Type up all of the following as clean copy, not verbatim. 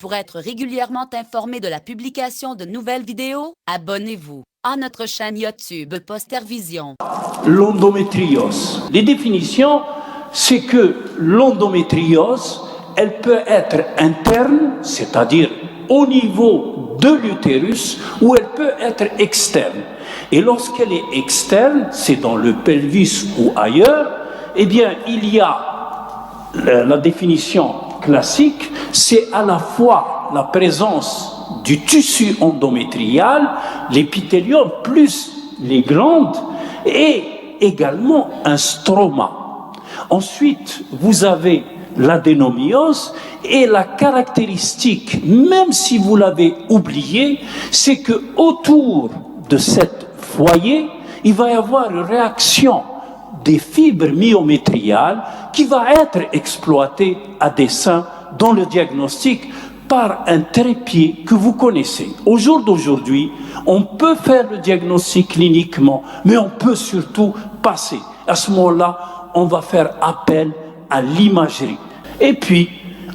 Pour être régulièrement informé de la publication de nouvelles vidéos, abonnez-vous à notre chaîne YouTube Postervision. L'endométriose. Les définitions, c'est que l'endométriose, elle peut être interne, c'est-à-dire au niveau de l'utérus, ou elle peut être externe. Et lorsqu'elle est externe, c'est dans le pelvis ou ailleurs, eh bien, il y a la définition classique, c'est à la fois la présence du tissu endométrial, l'épithélium plus les glandes, et également un stroma. Ensuite, vous avez l'adénomiose, et la caractéristique, même si vous l'avez oublié, c'est que autour de cette foyer, il va y avoir une réaction des fibres myométriales qui va être exploitée à dessein dans le diagnostic par un trépied que vous connaissez. Au jour d'aujourd'hui, on peut faire le diagnostic cliniquement, mais on peut surtout passer. À ce moment-là, on va faire appel à l'imagerie. Et puis,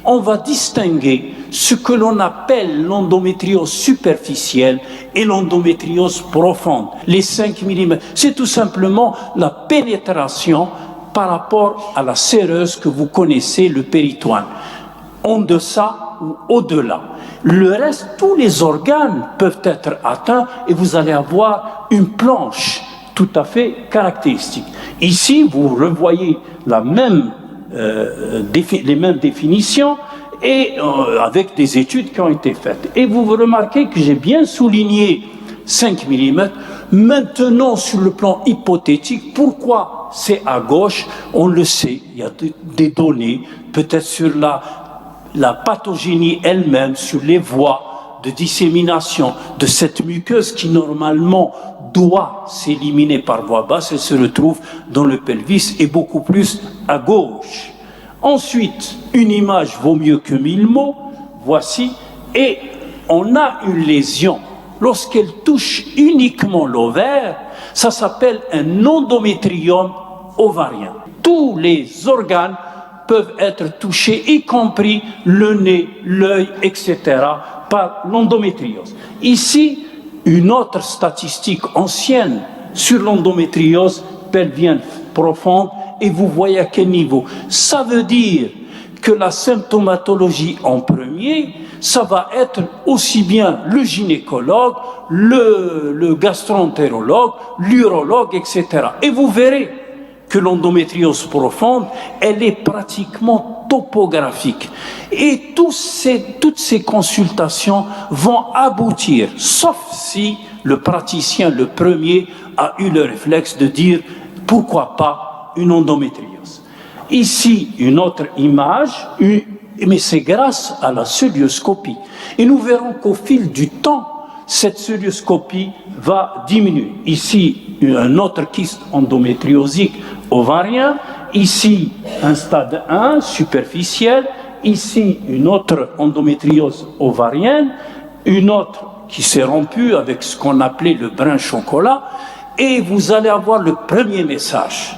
on va distinguer ce que l'on appelle l'endométriose superficielle et l'endométriose profonde. Les 5 mm, c'est tout simplement la pénétration par rapport à la séreuse que vous connaissez, le péritoine. En deçà ou au-delà. Le reste, tous les organes peuvent être atteints et vous allez avoir une planche tout à fait caractéristique. Ici, vous revoyez les mêmes définitions et avec des études qui ont été faites. Et vous remarquez que j'ai bien souligné 5 mm. Maintenant, sur le plan hypothétique, pourquoi c'est à gauche? On le sait, il y a des données, peut-être sur la pathogénie elle-même, sur les voies de dissémination de cette muqueuse qui normalement doit s'éliminer par voie basse, elle se retrouve dans le pelvis et beaucoup plus à gauche. Ensuite, une image vaut mieux que 1000 mots, voici, et on a une lésion. Lorsqu'elle touche uniquement l'ovaire, ça s'appelle un endométrium ovarien. Tous les organes peuvent être touchés, y compris le nez, l'œil, etc., par l'endométriose. Ici, une autre statistique ancienne sur l'endométriose pelvienne profonde, et vous voyez à quel niveau. Ça veut dire que la symptomatologie en premier, ça va être aussi bien le gynécologue, le gastro-entérologue, l'urologue, etc. Et vous verrez que l'endométriose profonde, elle est pratiquement topographique. Et toutes ces consultations vont aboutir, sauf si le praticien, le premier, a eu le réflexe de dire « pourquoi pas une endométriose ». Ici, une autre image, mais c'est grâce à la cœlioscopie. Et nous verrons qu'au fil du temps, cette cœlioscopie va diminuer. Ici, un autre kyste endométriosique ovarien, ici un stade 1 superficiel, ici une autre endométriose ovarienne, une autre qui s'est rompue avec ce qu'on appelait le brin chocolat, et vous allez avoir le premier message.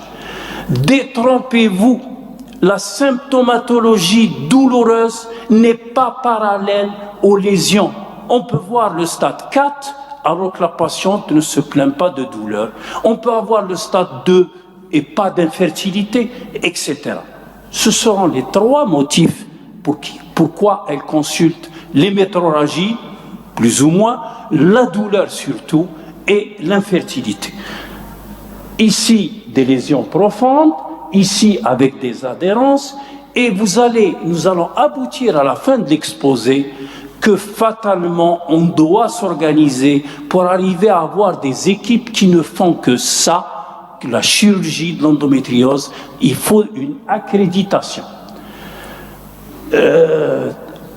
Détrompez-vous, la symptomatologie douloureuse n'est pas parallèle aux lésions. On peut voir le stade 4 alors que la patiente ne se plaint pas de douleur. On peut avoir le stade 2 et pas d'infertilité, etc. Ce seront les 3 motifs pourquoi elle consulte l'hémétorragie, plus ou moins, la douleur surtout, et l'infertilité. Ici, des lésions profondes, ici avec des adhérences, et nous allons aboutir à la fin de l'exposé que fatalement on doit s'organiser pour arriver à avoir des équipes qui ne font que ça, que la chirurgie de l'endométriose. Il faut une accréditation.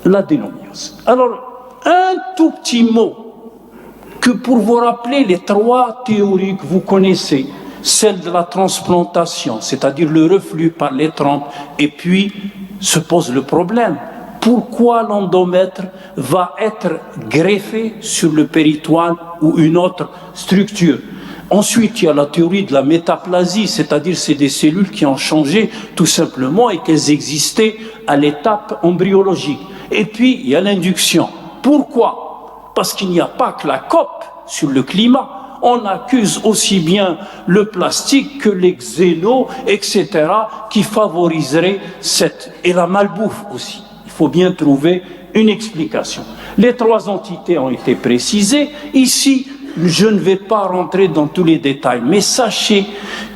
L'adénomiose. Alors, un tout petit mot que pour vous rappeler les 3 théories que vous connaissez, celle de la transplantation, c'est-à-dire le reflux par les trompes, et puis se pose le problème. Pourquoi l'endomètre va être greffé sur le péritoine ou une autre structure? Ensuite, il y a la théorie de la métaplasie, c'est-à-dire c'est des cellules qui ont changé tout simplement et qu'elles existaient à l'étape embryologique. Et puis, il y a l'induction. Pourquoi? Parce qu'il n'y a pas que la COP sur le climat. On accuse aussi bien le plastique que les xénos, etc., qui favoriseraient et la malbouffe aussi. Il faut bien trouver une explication. Les 3 entités ont été précisées. Ici, je ne vais pas rentrer dans tous les détails, mais sachez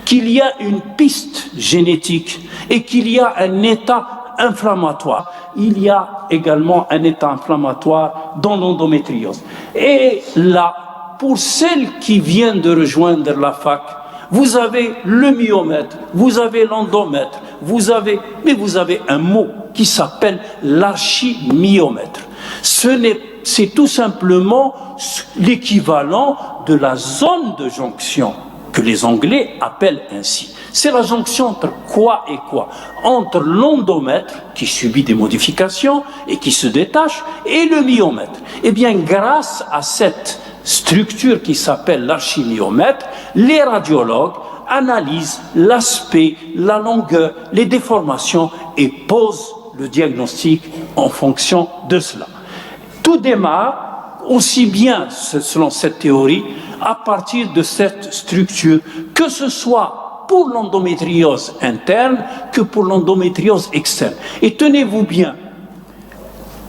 qu'il y a une piste génétique et qu'il y a un état inflammatoire. Il y a également un état inflammatoire dans l'endométriose. Et là, pour celles qui viennent de rejoindre la fac, vous avez le myomètre, vous avez l'endomètre, vous avez un mot qui s'appelle l'archimyomètre. C'est tout simplement l'équivalent de la zone de jonction que les Anglais appellent ainsi. C'est la jonction entre quoi et quoi? Entre l'endomètre, qui subit des modifications et qui se détache, et le myomètre. Eh bien, grâce à cette structure qui s'appelle l'archimyomètre, les radiologues analysent l'aspect, la longueur, les déformations et posent le diagnostic en fonction de cela. Tout démarre aussi bien, selon cette théorie, à partir de cette structure, que ce soit pour l'endométriose interne que pour l'endométriose externe. Et tenez-vous bien,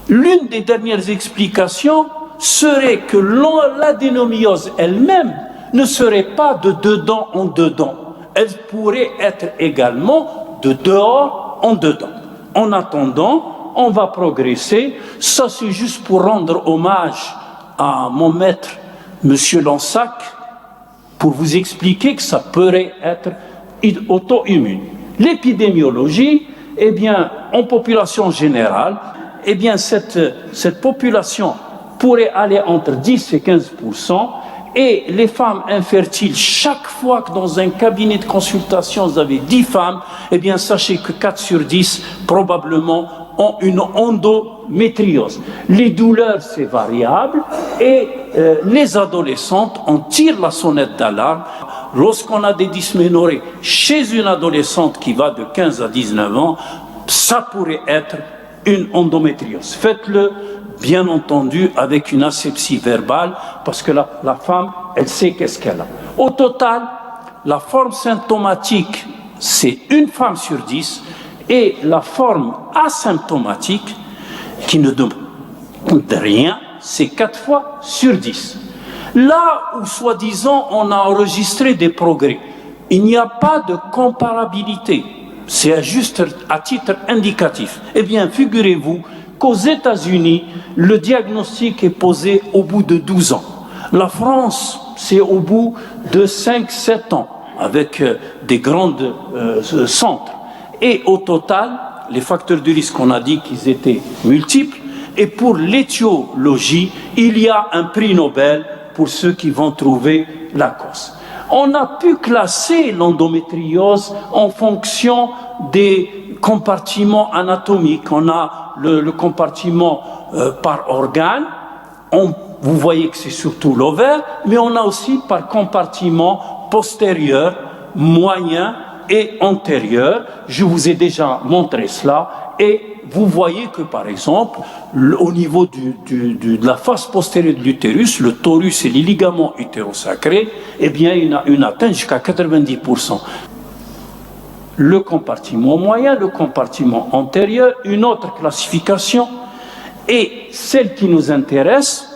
l'une des dernières explications serait que l'adénomyose elle-même ne serait pas de dedans en dedans. Elle pourrait être également de dehors en dedans. En attendant, on va progresser. Ça, c'est juste pour rendre hommage à mon maître, Monsieur Lansac, pour vous expliquer que ça pourrait être auto-immune. L'épidémiologie, eh bien, en population générale, eh bien, cette population pourrait aller entre 10 et 15%, et les femmes infertiles, chaque fois que dans un cabinet de consultation vous avez 10 femmes, eh bien sachez que 4 sur 10 probablement ont une endométriose. Les douleurs c'est variable, et les adolescentes, on tire la sonnette d'alarme. Lorsqu'on a des dysménorrhées chez une adolescente qui va de 15 à 19 ans, ça pourrait être une endométriose. Faites-le, bien entendu, avec une asepsie verbale, parce que la femme, elle sait qu'est-ce qu'elle a. Au total, la forme symptomatique, c'est une femme sur 10, et la forme asymptomatique, qui ne demande rien, c'est 4 fois sur 10. Là où, soi-disant, on a enregistré des progrès, il n'y a pas de comparabilité. C'est juste à titre indicatif. Eh bien, figurez-vous qu'aux États-Unis, le diagnostic est posé au bout de 12 ans. La France, c'est au bout de 5-7 ans, avec des grands centres. Et au total, les facteurs de risque, on a dit qu'ils étaient multiples. Et pour l'étiologie, il y a un prix Nobel pour ceux qui vont trouver la cause. On a pu classer l'endométriose en fonction des compartiments anatomiques. On a le compartiment par organe. Vous voyez que c'est surtout l'ovaire, mais on a aussi par compartiment postérieur, moyen et antérieur. Je vous ai déjà montré cela. Et vous voyez que, par exemple, au niveau de la face postérieure de l'utérus, le torus et les ligaments utérosacrés, eh bien, il y a une atteinte jusqu'à 90%. Le compartiment moyen, le compartiment antérieur, une autre classification, et celle qui nous intéresse,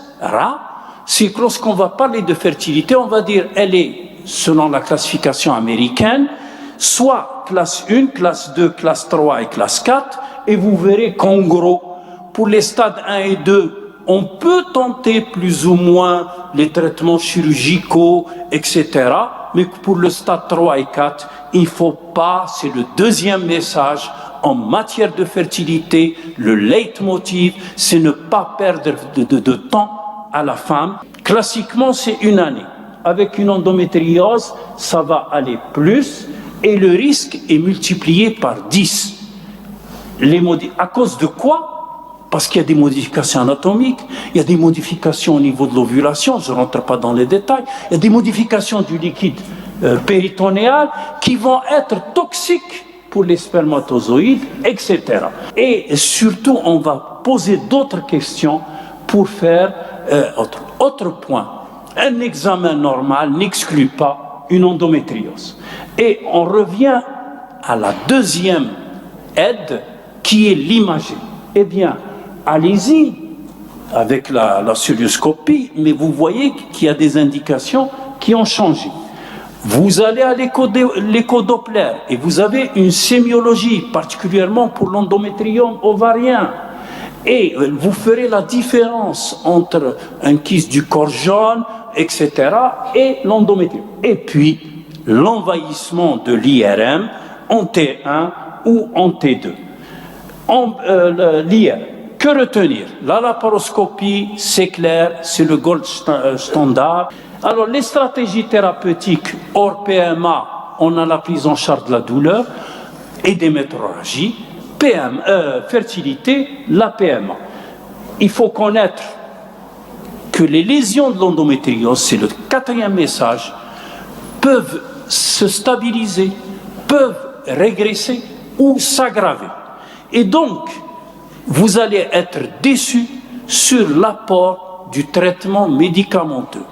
c'est que lorsqu'on va parler de fertilité, on va dire elle est, selon la classification américaine, soit classe 1, classe 2, classe 3 et classe 4, et vous verrez qu'en gros, pour les stades 1 et 2, on peut tenter plus ou moins les traitements chirurgicaux, etc. Mais pour le stade 3 et 4, il ne faut pas, c'est le deuxième message, en matière de fertilité, le leitmotiv, c'est ne pas perdre de temps à la femme. Classiquement, c'est 1 année. Avec une endométriose, ça va aller plus, et le risque est multiplié par 10. À cause de quoi? Parce qu'il y a des modifications anatomiques, il y a des modifications au niveau de l'ovulation, je ne rentre pas dans les détails, il y a des modifications du liquide péritonéal qui vont être toxiques pour les spermatozoïdes, etc. Et surtout, on va poser d'autres questions pour faire autre point. Un examen normal n'exclut pas une endométriose. Et on revient à la deuxième aide qui est l'imagerie. Eh bien, allez-y avec la cystoscopie, mais vous voyez qu'il y a des indications qui ont changé. Vous allez à l'écho-Doppler et vous avez une sémiologie, particulièrement pour l'endométriome ovarien. Et vous ferez la différence entre un kyste du corps jaune, etc., et l'endométriome. Et puis, l'envahissement de l'IRM en T1 ou en T2. L'IRM. Que retenir? La laparoscopie, c'est clair, c'est le gold standard. Alors, les stratégies thérapeutiques hors PMA, on a la prise en charge de la douleur et des métrorragies. Fertilité, la PMA. Il faut connaître que les lésions de l'endométriose, c'est le quatrième message, peuvent se stabiliser, peuvent régresser ou s'aggraver. Et donc, vous allez être déçus sur l'apport du traitement médicamenteux.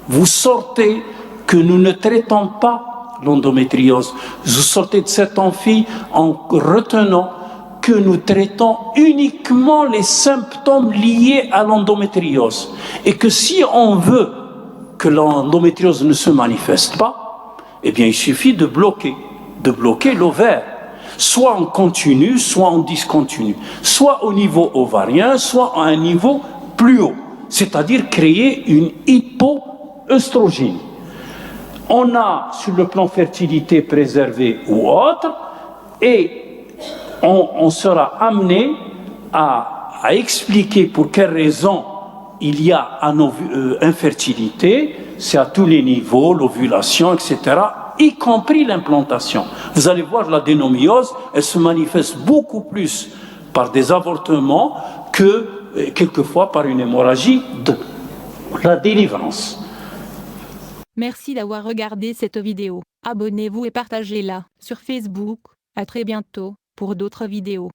Vous sortez que nous ne traitons pas l'endométriose. Vous sortez de cette amphi en retenant que nous traitons uniquement les symptômes liés à l'endométriose. Et que si on veut que l'endométriose ne se manifeste pas, eh bien il suffit de bloquer l'ovaire. Soit en continu, soit en discontinu, soit au niveau ovarien, soit à un niveau plus haut, c'est-à-dire créer une hypoœstrogénie. On a, sur le plan fertilité préservée ou autre, et on sera amené à expliquer pour quelles raisons il y a infertilité, c'est à tous les niveaux, l'ovulation, etc., y compris l'implantation. Vous allez voir, la dénomiose, elle se manifeste beaucoup plus par des avortements que, quelquefois, par une hémorragie de la délivrance. Merci d'avoir regardé cette vidéo. Abonnez-vous et partagez-la sur Facebook. À très bientôt pour d'autres vidéos.